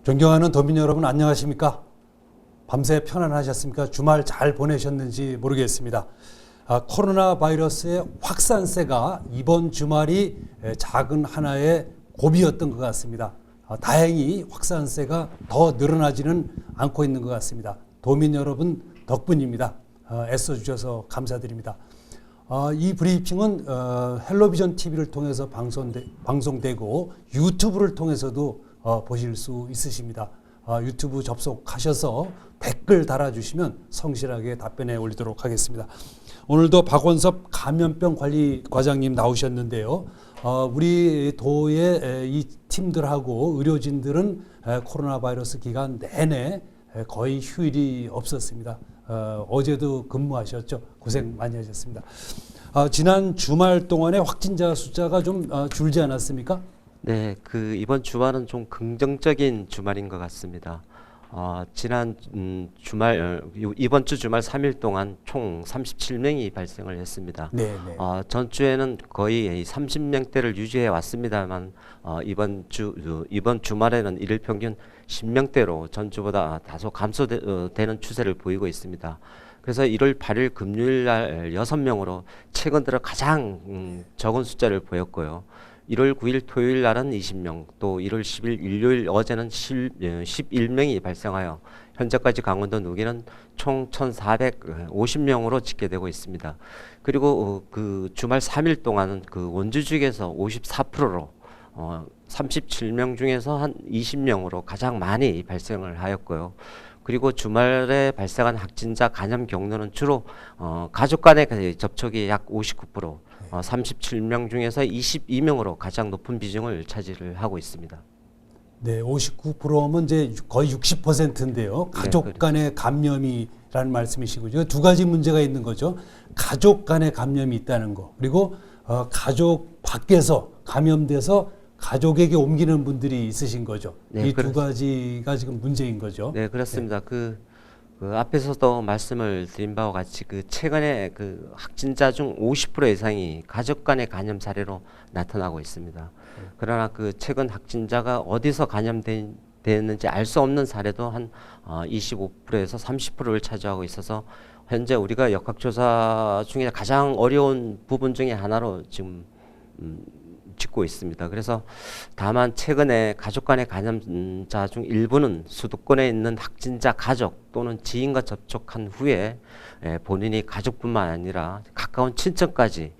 존경하는 도민 여러분 안녕하십니까? 밤새 편안하셨습니까? 주말 잘 보내셨는지 모르겠습니다. 코로나 바이러스의 확산세가 이번 주말이 작은 하나의 고비였던 것 같습니다. 다행히 확산세가 더 늘어나지는 않고 있는 것 같습니다. 도민 여러분 덕분입니다. 애써주셔서 감사드립니다. 이 브리핑은 헬로비전 TV를 통해서 방송되고 유튜브를 통해서도 보실 수 있으십니다. 유튜브 접속하셔서 댓글 달아주시면 성실하게 답변해 올리도록 하겠습니다. 오늘도 박원섭 감염병 관리 과장님 나오셨는데요. 우리 도의 이 팀들하고 의료진들은 코로나 바이러스 기간 내내 거의 휴일이 없었습니다. 어제도 근무하셨죠. 고생 많이 하셨습니다. 지난 주말 동안에 확진자 숫자가 좀 줄지 않았습니까? 네, 이번 주말은 좀 긍정적인 주말인 것 같습니다. 지난 주말, 이번 주 주말 3일 동안 총 37명이 발생을 했습니다. 네네. 전주에는 거의 30명대를 유지해 왔습니다만, 이번 주말에는 일일 평균 10명대로 전주보다 다소 감소되는 추세를 보이고 있습니다. 그래서 1월 8일 금요일 날 6명으로 최근 들어 가장 적은 숫자를 보였고요. 1월 9일 토요일 날은 20명, 또 1월 10일 일요일 어제는 11명이 발생하여 현재까지 강원도 누계는 총 1,450명으로 집계되고 있습니다. 그리고 그 주말 3일 동안은 그 원주 지역에서 54%로 37명 중에서 한 20명으로 가장 많이 발생을 하였고요. 그리고 주말에 발생한 확진자 감염 경로는 주로 가족 간의 접촉이 약 59%, 37명 중에서 22명으로 가장 높은 비중을 차지를 하고 있습니다. 네, 59%면 이제 거의 60%인데요. 가족 네, 간의 감염이라는 말씀이시고요. 두 가지 문제가 있는 거죠. 가족 간의 감염이 있다는 거, 그리고 가족 밖에서 감염돼서 가족에게 옮기는 분들이 있으신 거죠. 네, 이 두 가지가 지금 문제인 거죠. 네, 그렇습니다. 그 앞에서도 말씀을 드린 바와 같이 최근에 확진자 중 50% 이상이 가족 간의 감염 사례로 나타나고 있습니다. 그러나 최근 확진자가 어디서 감염됐는지 알 수 없는 사례도 한 25%에서 30%를 차지하고 있어서 현재 우리가 역학조사 중에 가장 어려운 부분 중에 하나로 지금 짓고 있습니다. 그래서 다만 최근에 가족 간의 감염자 중 일부는 수도권에 있는 확진자 가족 또는 지인과 접촉한 후에 본인이 가족뿐만 아니라 가까운 친척까지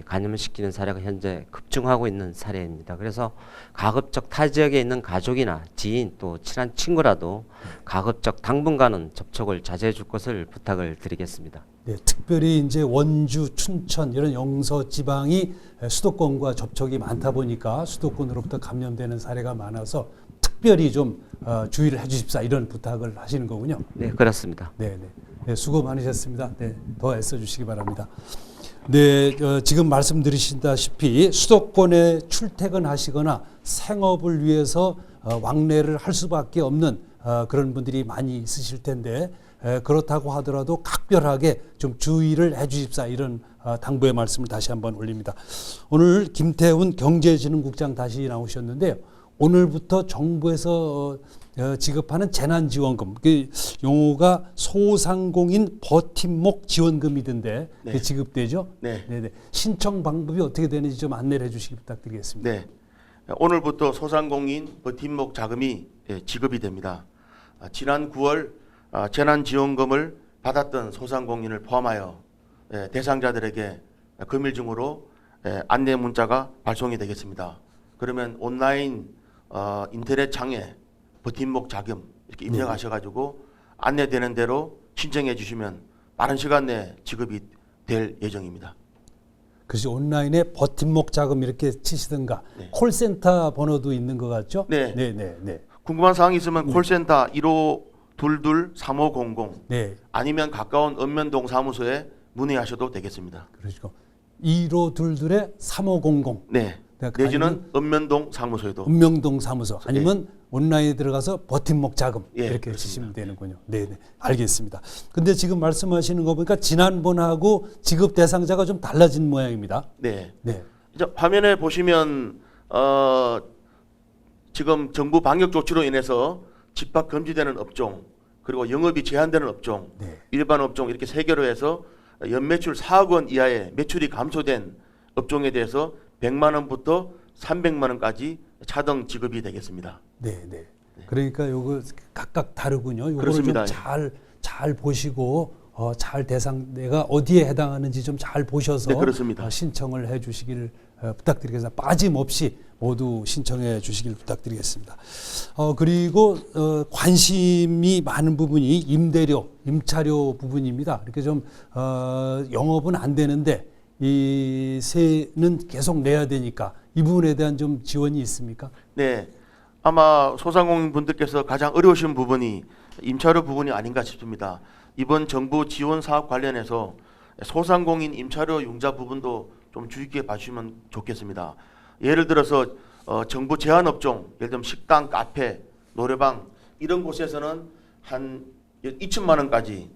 감염을 시키는 사례가 현재 급증하고 있는 사례입니다. 그래서 가급적 타 지역에 있는 가족이나 지인 또 친한 친구라도 가급적 당분간은 접촉을 자제해 줄 것을 부탁을 드리겠습니다. 네, 특별히 이제 원주, 춘천 이런 영서 지방이 수도권과 접촉이 많다 보니까 수도권으로부터 감염되는 사례가 많아서 특별히 좀 주의를 해주십사 이런 부탁을 하시는 거군요. 네, 그렇습니다. 네, 네, 수고 많으셨습니다. 네, 더 애써주시기 바랍니다. 네, 지금 말씀드리신다시피 수도권에 출퇴근하시거나 생업을 위해서 왕래를 할 수밖에 없는 그런 분들이 많이 있으실 텐데. 그렇다고 하더라도 각별하게 좀 주의를 해주십사 이런 당부의 말씀을 다시 한번 올립니다. 오늘 김태훈 경제진흥국장 다시 나오셨는데요. 오늘부터 정부에서 지급하는 재난지원금, 그 용어가 소상공인 버팀목 지원금이던데 네. 그 지급되죠? 네. 네네. 신청 방법이 어떻게 되는지 좀 안내를 해주시기 부탁드리겠습니다. 네. 오늘부터 소상공인 버팀목 자금이 지급이 됩니다. 지난 9월 재난지원금을 받았던 소상공인을 포함하여 대상자들에게 금일 중으로 안내 문자가 발송이 되겠습니다. 그러면 온라인 인터넷 창에 버팀목 자금 이렇게 입력하셔가지고 안내되는 대로 신청해 주시면 빠른 시간 내에 지급이 될 예정입니다. 그래서 온라인에 버팀목 자금 이렇게 치시든가 네. 콜센터 번호도 있는 것 같죠? 네. 네. 궁금한 사항이 있으면 콜센터 1522-3500 네. 아니면 가까운 읍면동 사무소에 문의하셔도 되겠습니다. 그러시고 1522-3500 네. 내지는 읍면동 사무소에도. 읍명동 사무소 아니면 온라인에 들어가서 버팀목 자금 예, 이렇게 그렇습니다. 치시면 되는군요. 네, 알겠습니다. 근데 지금 말씀하시는 거 보니까 지난번하고 지급 대상자가 좀 달라진 모양입니다. 네. 네. 이제 화면에 보시면 지금 정부 방역 조치로 인해서 집합 금지되는 업종, 그리고 영업이 제한되는 업종, 네. 일반 업종 이렇게 세 개로 해서 연매출 4억 원 이하의 매출이 감소된 업종에 대해서 100만 원부터 300만 원까지 차등 지급이 되겠습니다. 네, 네. 그러니까 요거 각각 다르군요. 요거를 그렇습니다. 좀 잘 보시고 잘 내가 어디에 해당하는지 좀 잘 보셔서 네, 그렇습니다. 신청을 해 주시길 부탁드리겠습니다. 빠짐없이 모두 신청해 주시길 부탁드리겠습니다. 그리고 관심이 많은 부분이 임차료 부분입니다. 이렇게 좀 영업은 안 되는데 이 세는 계속 내야 되니까 이 부분에 대한 좀 지원이 있습니까? 네, 아마 소상공인 분들께서 가장 어려우신 부분이 임차료 부분이 아닌가 싶습니다. 이번 정부 지원 사업 관련해서 소상공인 임차료 융자 부분도 좀 주의 깊게 봐주시면 좋겠습니다. 예를 들어서 정부 제한 업종, 예를 들면 식당, 카페, 노래방 이런 곳에서는 한 2천만 원까지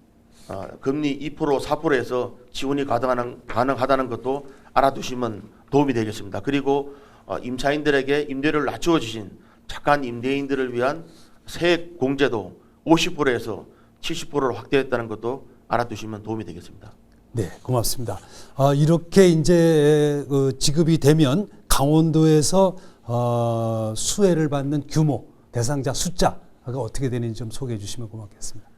금리 2%, 4%에서 지원이 가능하다는 것도 알아두시면 도움이 되겠습니다. 그리고 임차인들에게 임대료를 낮추어 주신 착한 임대인들을 위한 세액 공제도 50%에서 70%로 확대했다는 것도 알아두시면 도움이 되겠습니다. 네, 고맙습니다. 이렇게 이제 지급이 되면 강원도에서 수혜를 받는 규모, 대상자 숫자가 어떻게 되는지 좀 소개해 주시면 고맙겠습니다.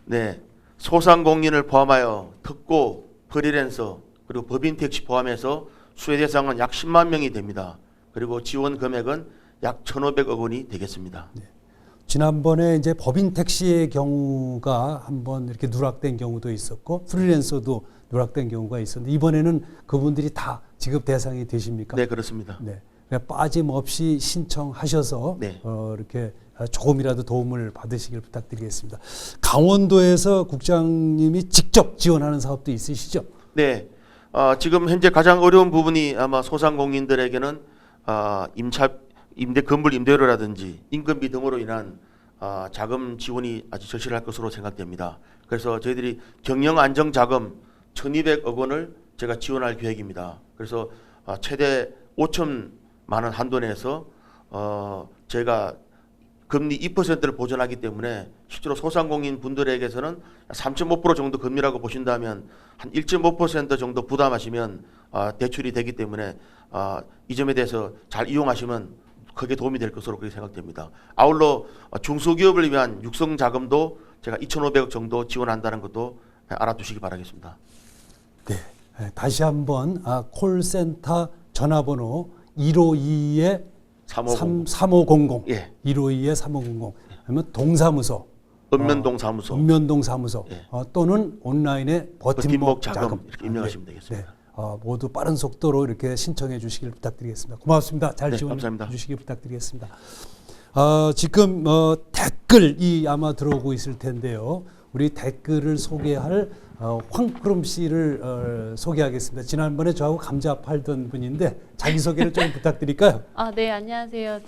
네, 소상공인을 포함하여 특고, 프리랜서, 그리고 법인 택시 포함해서 수혜 대상은 약 10만 명이 됩니다. 그리고 지원 금액은 약 1,500억 원이 되겠습니다. 네. 지난번에 이제 법인 택시의 경우가 한번 이렇게 누락된 경우도 있었고 프리랜서도 누락된 경우가 있었는데 이번에는 그분들이 다 지급 대상이 되십니까? 네, 그렇습니다. 네. 그러니까 빠짐없이 신청하셔서 네. 이렇게 조금이라도 도움을 받으시길 부탁드리겠습니다. 강원도에서 국장님이 직접 지원하는 사업도 있으시죠? 네, 지금 현재 가장 어려운 부분이 아마 소상공인들에게는 건물 임대료라든지 인건비 등으로 인한 자금 지원이 아주 절실할 것으로 생각됩니다. 그래서 저희들이 경영 안정 자금 1,200억 원을 제가 지원할 계획입니다. 그래서 최대 5천만 원 한도 내에서 제가 금리 2%를 보전하기 때문에 실제로 소상공인 분들에게서는 3.5% 정도 금리라고 보신다면 한 1.5% 정도 부담하시면 대출이 되기 때문에 이 점에 대해서 잘 이용하시면 크게 도움이 될 것으로 그렇게 생각됩니다. 아울러 중소기업을 위한 육성 자금도 제가 2,500억 정도 지원한다는 것도 알아두시기 바라겠습니다. 네. 다시 한번 콜센터 전화번호 152에 3500 예. 152에 3500 아니면 동사무소 읍면동 사무소, 읍면동 사무소 예. 또는 온라인에 버팀목 자금 이렇게 입력하시면 네. 되겠습니다. 네. 모두 빠른 속도로 이렇게 신청해 주시길 부탁드리겠습니다. 고맙습니다. 잘 네, 지원해 감사합니다. 주시길 부탁드리겠습니다. 지금 댓글이 아마 들어오고 있을 텐데요. 우리 댓글을 소개할 황푸름 씨를 소개하겠습니다. 지난번에 저하고 감자 팔던 분인데 자기소개를 좀 부탁드릴까요? 네, 안녕하세요.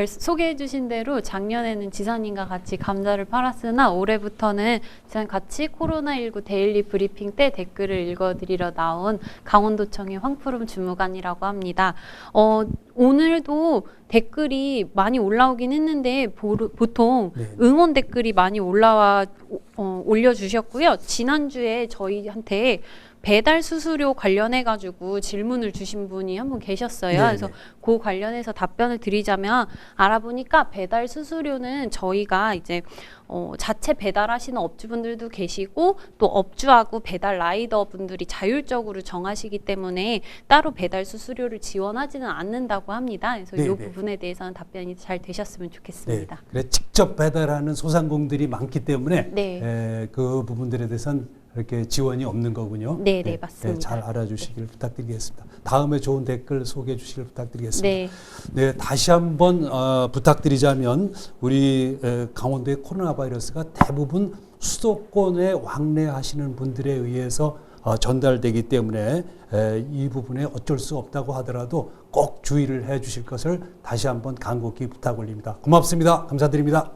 소개해 주신 대로 작년에는 지사님과 같이 감자를 팔았으나 올해부터는 지사님 같이 코로나19 데일리 브리핑 때 댓글을 읽어드리러 나온 강원도청의 황푸름 주무관이라고 합니다. 오늘도 댓글이 많이 올라오긴 했는데 보통 네. 응원 댓글이 많이 올려주셨고요. 지난주에 저희한테 배달 수수료 관련해 가지고 질문을 주신 분이 한 분 계셨어요. 네네. 그래서 그 관련해서 답변을 드리자면 알아보니까 배달 수수료는 저희가 이제 자체 배달하시는 업주분들도 계시고 또 업주하고 배달 라이더 분들이 자율적으로 정하시기 때문에 따로 배달 수수료를 지원하지는 않는다고 합니다. 그래서 이 네네. 부분에 대해서는 답변이 잘 되셨으면 네. 좋겠습니다. 그래 직접 배달하는 소상공들이 많기 때문에 네. 그 부분들에 대해서는 이렇게 지원이 없는 거군요. 네, 네, 맞습니다. 잘 알아주시길 부탁드리겠습니다. 다음에 좋은 댓글 소개해 주시길 부탁드리겠습니다. 네. 네, 다시 한번 부탁드리자면 우리 강원도의 코로나 바이러스가 대부분 수도권에 왕래하시는 분들에 의해서 전달되기 때문에 이 부분에 어쩔 수 없다고 하더라도 꼭 주의를 해 주실 것을 다시 한번 간곡히 부탁 올립니다. 고맙습니다. 감사드립니다.